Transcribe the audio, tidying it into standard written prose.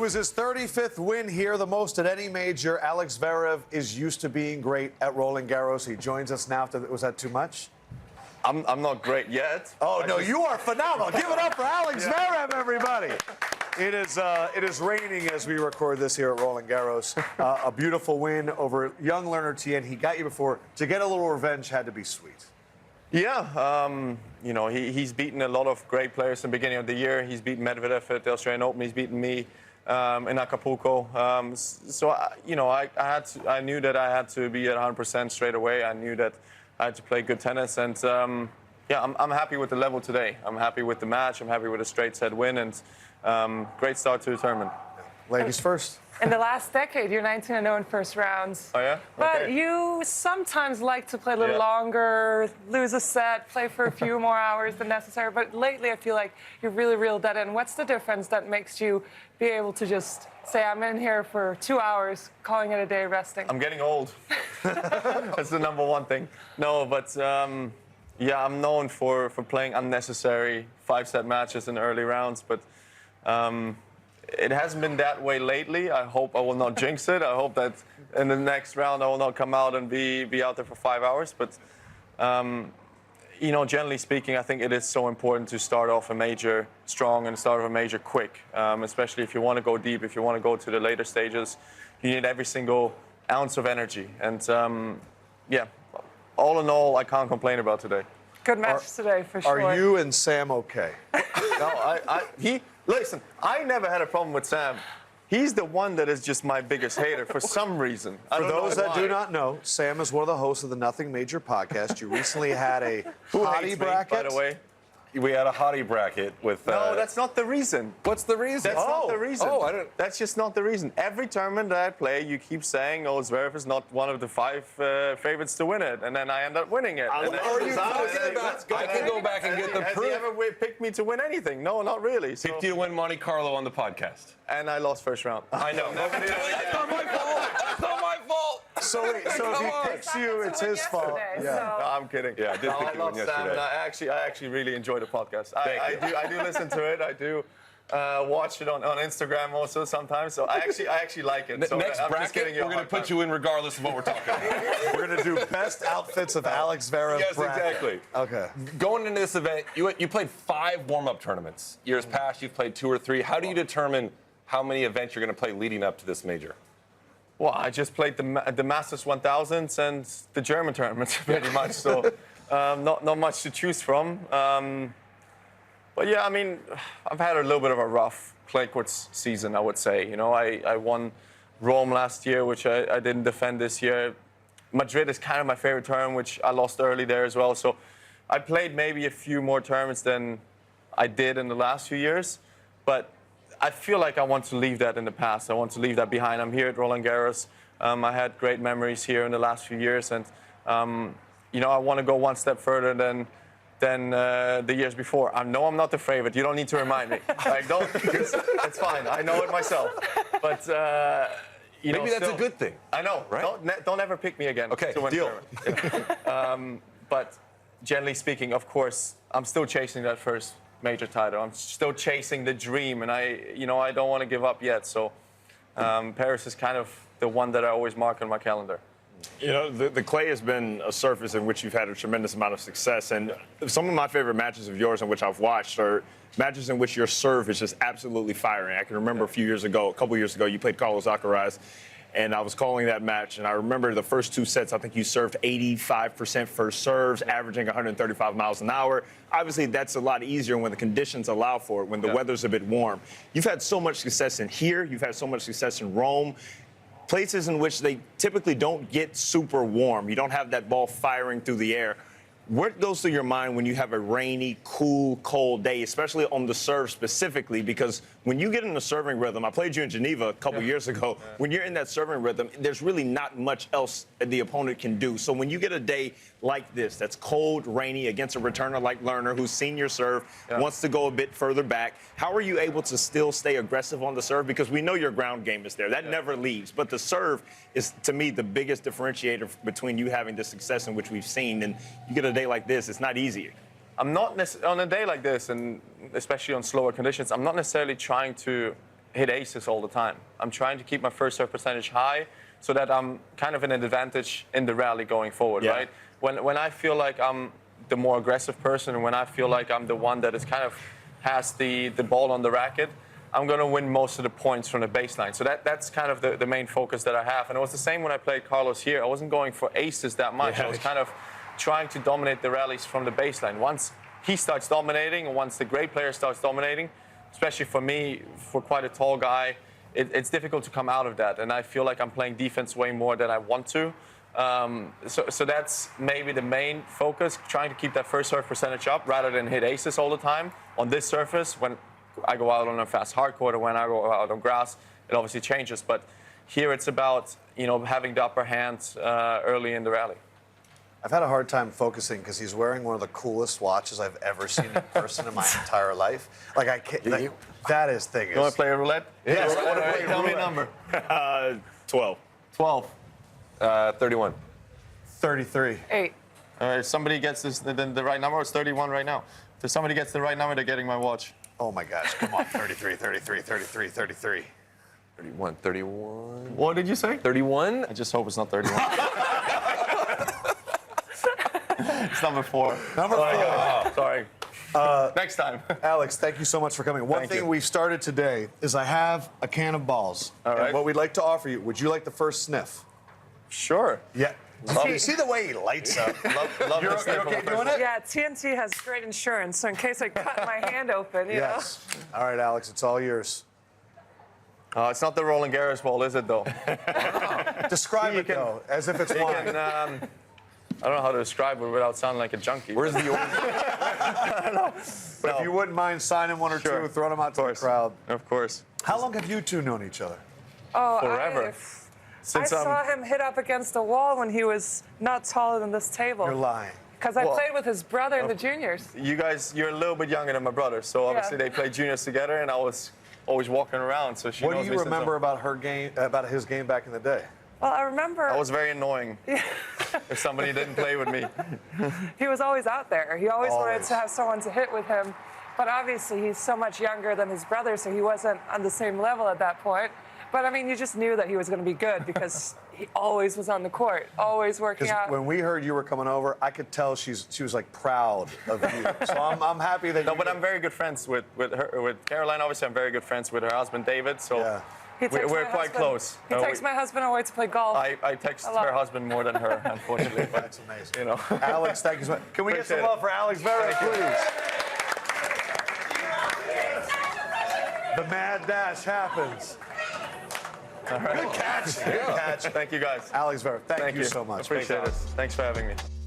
was his 35th win here, the most at any major. Alex Zverev is used to being great at Roland-Garros. He joins us now. Was that too much? I'm not great yet. Oh, no, you are phenomenal. Give it up for Alex Zverev, everybody. It is raining as we record this here at Roland-Garros. A beautiful win over young Learner Tien. He got you before. To get a little revenge had to be sweet. Yeah, you know, he's beaten a lot of great players in the beginning of the year. He's beaten Medvedev at the Australian Open. He's beaten me in Acapulco. So, you know, I knew that I had to be at 100% straight away. I knew that I had to play good tennis. And, yeah, I'm happy with the level today. I'm happy with the match. I'm happy with a straight set win. And great start to the tournament. Ladies first. In the last decade, you're 19-0 in first rounds. Oh, yeah? But Okay. you sometimes like to play a little longer, lose a set, play for a few more hours than necessary. But lately, I feel like you're really reeled that in. What's the difference that makes you be able to just say, I'm in here for 2 hours, calling it a day, resting? I'm getting old. That's the number one thing. No, but yeah, I'm known for playing unnecessary 5-set matches in early rounds. But it hasn't been that way lately. I hope I will not jinx it. I hope that in the next round I will not come out and be out there for 5 hours. But, you know, generally speaking, I think it is so important to start off a major strong and start off a major quick, especially if you want to go deep, if you want to go to the later stages. You need every single ounce of energy. And, yeah, all in all, I can't complain about today. Good match today, for sure. Are you and Sam okay? No, listen, I never had a problem with Sam. He's the one that is just my biggest hater for some reason. For those that do not know, Sam is one of the hosts of the Nothing Major podcast. You recently had a hottie bracket. By the way. We had a hottie bracket with... No, that's not the reason. What's the reason? That's not the reason. Oh, I don't... That's just not the reason. Every tournament that I play, you keep saying, oh, Zverev is not one of the 5 favorites to win it. And then I end up winning it. What are you talking about? I can go back and get the proof. Has he ever picked me to win anything? No, not really. So. Picked you to win Monte Carlo on the podcast. And I lost first round. I know. That's not my fault. That's not my fault. So if he picks you, it's his fault. Yeah. No, I'm kidding. Yeah, I did pick you love one Sam, yesterday. and I actually really enjoy the podcast. I do listen to it. I do watch it on Instagram also sometimes. So I actually like it. So Next I'm bracket, just getting you we're going to put you in regardless of what we're talking about. We're going to do best outfits of Alex Zverev Yes, bracket. exactly. Okay. Going into this event, you played 5 warm-up tournaments. Years past, you've played 2 or 3. How do you determine how many events you're going to play leading up to this major? Well, I just played the Masters 1000s and the German tournaments pretty much. So not much to choose from. But yeah, I mean, I've had a little bit of a rough clay courts season, I would say. You know, I won Rome last year, which I didn't defend this year. Madrid is kind of my favorite tournament, which I lost early there as well. So I played maybe a few more tournaments than I did in the last few years. But I feel like I want to leave that in the past. I want to leave that behind. I'm here at Roland-Garros. I had great memories here in the last few years. And, you know, I want to go one step further than the years before. I know I'm not the favorite. You don't need to remind me. Like, don't, because it's fine. I know it myself. But, you know, Maybe that's a good thing. I know, right? Don't ever pick me again. Okay, to win deal. But generally speaking, of course, I'm still chasing that first major title. I'm still chasing the dream, and I don't want to give up yet. So Paris is kind of the one that I always mark on my calendar. You know, the clay has been a surface in which you've had a tremendous amount of success. And some of my favorite matches of yours in which I've watched are matches in which your serve is just absolutely firing. I can remember a couple years ago, you played Carlos Alcaraz. And I was calling that match, and I remember the first 2 sets, I think you served 85% first serves, averaging 135 miles an hour. Obviously, that's a lot easier when the conditions allow for it, when the weather's a bit warm. You've had so much success in here. You've had so much success in Rome. Places in which they typically don't get super warm. You don't have that ball firing through the air. What goes through your mind when you have a rainy, cool, cold day, especially on the serve specifically? Because when you get in the serving rhythm, I played you in Geneva a couple years ago. When you're in that serving rhythm, there's really not much else the opponent can do. So when you get a day like this, that's cold, rainy, against a returner like Learner, who's seen your serve, wants to go a bit further back, how are you able to still stay aggressive on the serve? Because we know your ground game is there. That never leaves. But the serve is, to me, the biggest differentiator between you having the success in which we've seen. And you get a day like this, it's not easy. I'm not on a day like this, and especially on slower conditions, I'm not necessarily trying to hit aces all the time. I'm trying to keep my first serve percentage high so that I'm kind of in an advantage in the rally going forward, Yeah. right? When I feel like I'm the more aggressive person, and when I feel like I'm the one that is kind of has the ball on the racket, I'm going to win most of the points from the baseline. So that's kind of the main focus that I have. And it was the same when I played Carlos here. I wasn't going for aces that much. Yeah. I was kind of trying to dominate the rallies from the baseline. Once he starts dominating, and once the great player starts dominating, especially for me, for quite a tall guy, it's difficult to come out of that. And I feel like I'm playing defense way more than I want to. So that's maybe the main focus, trying to keep that first serve percentage up rather than hit aces all the time. On this surface, when I go out on a fast hard court or when I go out on grass, it obviously changes. But here it's about, having the upper hand early in the rally. I've had a hard time focusing because he's wearing one of the coolest watches I've ever seen in person in my entire life. Like, I can't. That thing is. You want to play a roulette? Yes, I want to All right, play tell me a roulette. number. 12. 12. 31. 33. 8. If somebody gets the right number, it's 31 right now. If somebody gets the right number, they're getting my watch. Oh my gosh, come on. 33, 33, 33, 33. 31. 31. What did you say? 31. I just hope it's not 31. It's number 4. Number 4. Sorry. Next time. Alex, thank you so much for coming. One Thank thing you. we've started today is I have a can of balls. All right. And what we'd like to offer you, would you like the first sniff? Sure. Yeah. You see the way he lights up? Love You're this thing okay from the doing first it? Yeah, TNT has great insurance, so in case I cut my hand open, you know. Yes. All right, Alex, it's all yours. It's not the Roland-Garros ball, is it, though? Describe You it, can- though, as if it's You wine. can, I don't know how to describe it without sounding like a junkie. Where's the But if you wouldn't mind signing one or Sure. two, throwing them out to the course. crowd. Of course. How long have you two known each other? Oh, Forever. I Since saw him hit up against a wall when he was not taller than this You're table. lying. Because I Well- played with his brother in the juniors. you're a little bit younger than my brother, so obviously Yeah. they played juniors together, and I was always walking around, so she What do knows you me since remember I'm- about her game, about his game back in the day? Well, I remember I was very annoying if somebody didn't play with me. he was always out there. He always wanted Always. to have someone to hit with him. But obviously, he's so much younger than his brother, so he wasn't on the same level at that point. But I mean, you just knew that he was going to be good because he always was on the court, always working Because out. when we heard you were coming over, I could tell she was like proud of you. So I'm happy that No, you but I'm very good friends with her, with Caroline. Obviously, I'm very good friends with her husband David. So Yeah. He takes we're my quite husband- close. He takes my husband away to play golf. I text I love her it. husband more than her, unfortunately. But, That's amazing. you know. Alex, thank you so much. Can we get some Appreciate love for Alex Zverev, please? The mad dash happens. Good catch. Good catch. Thank you, guys. Alex Zverev, thank you so much. Appreciate it. Thanks for having me.